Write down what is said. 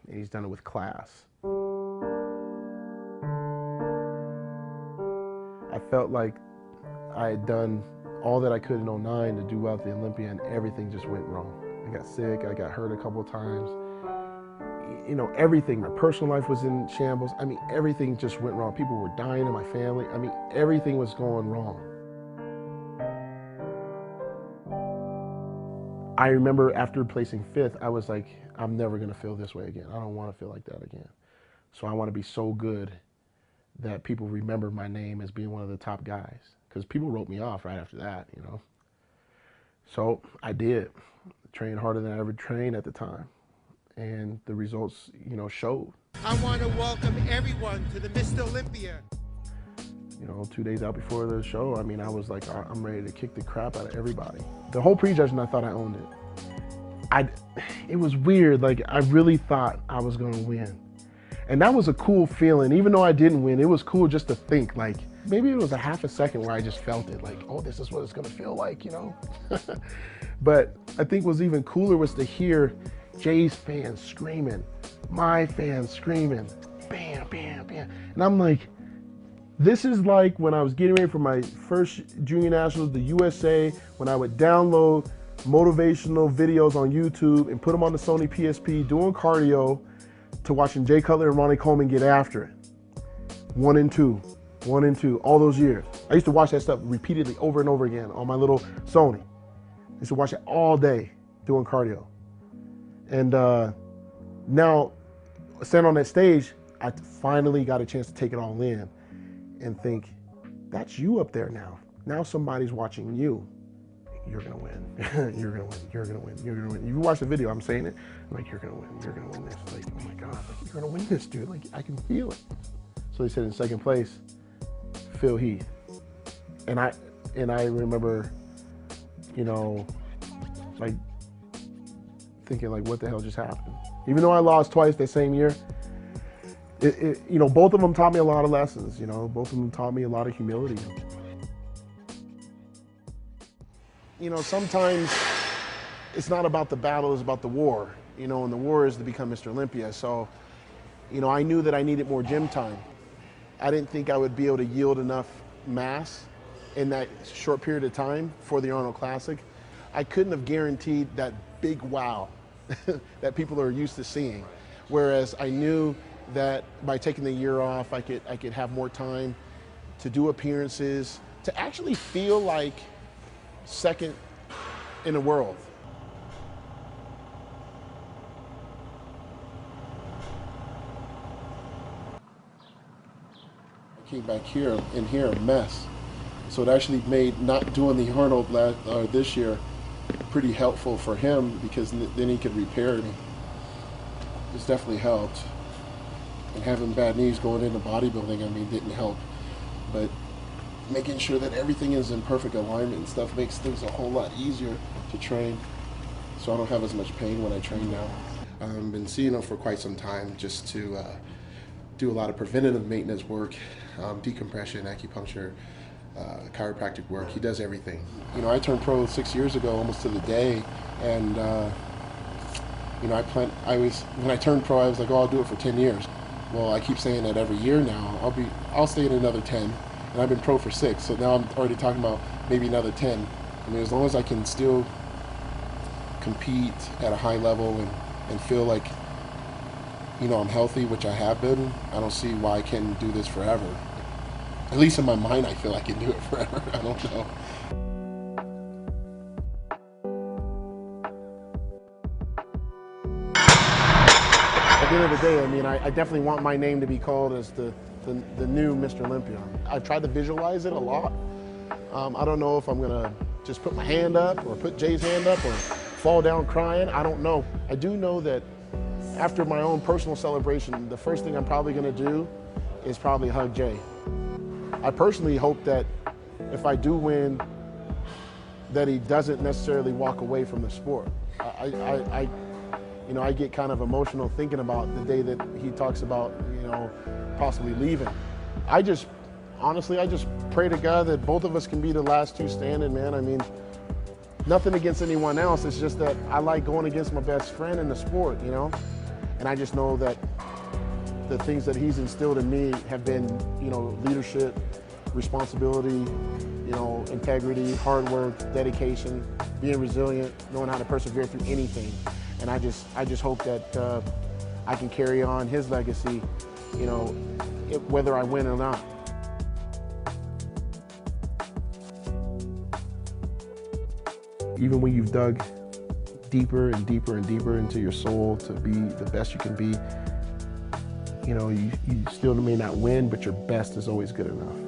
and he's done it with class. I felt like I had done all that I could in '09 to do well at the Olympia, and everything just went wrong. I got sick, I got hurt a couple of times. You know, everything, my personal life was in shambles. I mean, everything just went wrong. People were dying in my family. I mean, everything was going wrong. I remember after placing 5th, I was like, I'm never gonna feel this way again. I don't wanna feel like that again. So I wanna be so good that people remember my name as being one of the top guys. Because people wrote me off right after that, you know. So I did. Trained harder than I ever trained at the time. And the results, you know, showed. I want to welcome everyone to the Mr. Olympia. You know, 2 days out before the show, I mean, I was like, I'm ready to kick the crap out of everybody. The whole prejudging, I thought I owned it. It was weird. Like, I really thought I was going to win. And that was a cool feeling. Even though I didn't win, it was cool just to think, like, maybe it was a half a second where I just felt it, like, oh, this is what it's going to feel like, you know? But I think what's even cooler was to hear Jay's fans screaming, my fans screaming, bam, bam, bam. And I'm like, this is like when I was getting ready for my first junior nationals, the USA, when I would download motivational videos on YouTube and put them on the Sony PSP doing cardio to watching Jay Cutler and Ronnie Coleman get after it. 1 and 2, 1 and 2, all those years. I used to watch that stuff repeatedly over and over again on my little Sony. I used to watch it all day doing cardio. And now, standing on that stage, I finally got a chance to take it all in and think, that's you up there now. Now somebody's watching you. You're gonna win. You're gonna win. You're gonna win. You're gonna win. You watch the video, I'm saying it. I'm like, you're gonna win. You're gonna win this. Like, oh my God, like, you're gonna win this, dude. Like, I can feel it. So they said in second place, Heath. And I remember, you know, like thinking like, what the hell just happened? Even though I lost twice that same year, you know, both of them taught me a lot of lessons. You know, both of them taught me a lot of humility. You know, sometimes it's not about the battle, it's about the war. You know, and the war is to become Mr. Olympia. So, you know, I knew that I needed more gym time. I didn't think I would be able to yield enough mass in that short period of time for the Arnold Classic. I couldn't have guaranteed that big wow that people are used to seeing. Whereas I knew that by taking the year off, I could have more time to do appearances, to actually feel like second in the world. I came back here and here a mess. So it actually made not doing the Arnold this year pretty helpful for him, because then he could repair me. It's definitely helped. And having bad knees going into bodybuilding, I mean, didn't help. But making sure that everything is in perfect alignment and stuff makes things a whole lot easier to train. So I don't have as much pain when I train now. I've been seeing him for quite some time, just to do a lot of preventative maintenance work, decompression, acupuncture, chiropractic work. He does everything. You know, I turned pro 6 years ago, almost to the day, and you know, when I turned pro, I was like, oh, I'll do it for 10 years. Well, I keep saying that every year now. I'll stay in another 10, and I've been pro for 6, so now I'm already talking about maybe another 10. I mean, as long as I can still compete at a high level and feel like, you know, I'm healthy, which I have been, I don't see why I can't do this forever. At least in my mind, I feel I can do it forever. I don't know. At the end of the day, I mean, I definitely want my name to be called as the new Mr. Olympia. I've tried to visualize it a lot. I don't know if I'm gonna just put my hand up or put Jay's hand up or fall down crying. I don't know. I do know that after my own personal celebration, the first thing I'm probably gonna do is probably hug Jay. I personally hope that if I do win, that he doesn't necessarily walk away from the sport. You know, I get kind of emotional thinking about the day that he talks about, you know, possibly leaving. Honestly, I just pray to God that both of us can be the last two standing, man. I mean, nothing against anyone else. It's just that I like going against my best friend in the sport, you know? And I just know that the things that he's instilled in me have been, you know, leadership, responsibility, you know, integrity, hard work, dedication, being resilient, knowing how to persevere through anything. And I just hope that I can carry on his legacy, you know, whether I win or not. Even when you've dug deeper and deeper and deeper into your soul to be the best you can be, you know, you still may not win, but your best is always good enough.